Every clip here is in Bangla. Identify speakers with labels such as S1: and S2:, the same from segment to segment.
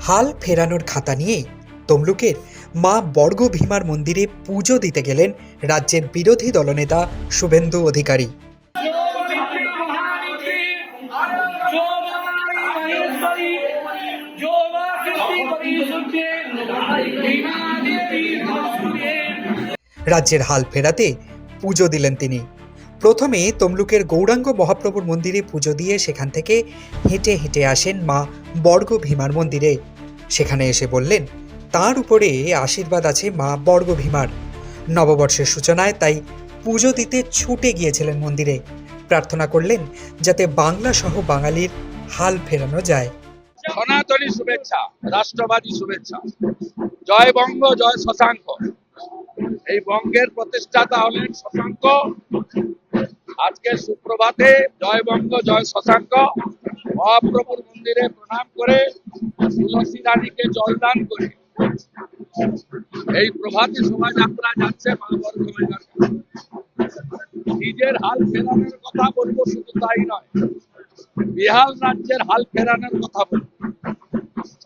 S1: হাল ফেরানোর খাতা নিয়ে তমলুকের মা বর্গভীমার মন্দিরে পুজো দিতে গেলেন রাজ্যের বিরোধী দলনেতা শুভেন্দু অধিকারী। রাজ্যের হাল ফেরাতে পুজো দিলেন তিনি। প্রথমে তমলুকের গৌরাঙ্গ মহাপ্রভুর মন্দিরে পুজো দিয়ে সেখান থেকে হেঁটে হেঁটে আসেন মা বর্গভীমার মন্দিরে। সেখানে এসে বললেন তার উপরে আশীর্বাদ আছে মা বর্গভীমার। নববর্ষের সূচনায় তাই পুজো দিতে ছুটে গিয়েছিলেন মন্দিরে। প্রার্থনা করলেন যাতে বাংলা সহ বাঙালির হাল ফেরানো যায়।
S2: সনাতনী শুভেচ্ছা, রাষ্ট্রবাদী শুভেচ্ছা। জয় বঙ্গ, জয় শশাঙ্ক। এই বঙ্গের প্রতিষ্ঠাতা হলেন শশাঙ্ক। আজকে সুপ্রভাতে জয় বঙ্গ, জয় শশাঙ্ক মহাপ্রভুর মন্দিরে প্রণাম করে তুলসী রানীকে জলদান করে এই প্রভাতী শোভাযাত্রা যাচ্ছে মা বর্গভীমার। নিজের হাল ফেরানোর কথা বলবো, শুধু তাই নয়, বিহার রাজ্যের হাল ফেরানোর কথা বলবো।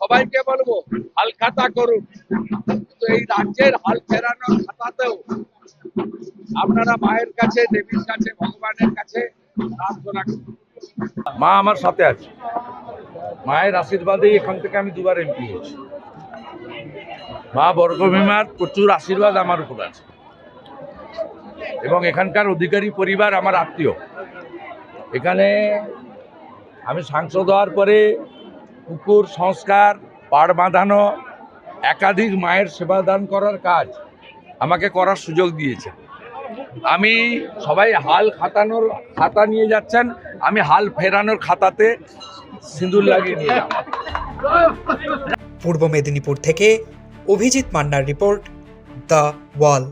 S2: সবাইকে বলবো হাল খাতা করুন, কিন্তু এই রাজ্যের হাল ফেরানোর খাতাতেও আপনারা মায়ের কাছে, দেবীর কাছে, ভগবানের কাছে প্রার্থনা করুন।
S3: মা আমার সাথে আছে, মায়ের আশীর্বাদেই এখান থেকে আমি দুবার এমপি হয়েছি। মা বর্গভীমার প্রচুর আশীর্বাদ আমার উপর আছে এবং এখানকার অধিকারী পরিবার আমার আত্মীয়। এখানে আমি সাংসদ হওয়ার পরে পুকুর সংস্কার, পাড় বাঁধানো, একাধিক মায়ের সেবা দান করার কাজ আমাকে করার সুযোগ দিয়েছে। আমি সবাই হাল খাতা নিয়ে যাচ্ছেন, আমি হাল ফেরানোর খাতাতে সিঁদুর লাগিয়ে নিয়ে যাব।
S1: পূর্ব মেদিনীপুর থেকে অভিজিৎ মান্নার রিপোর্ট, দ্য ওয়াল।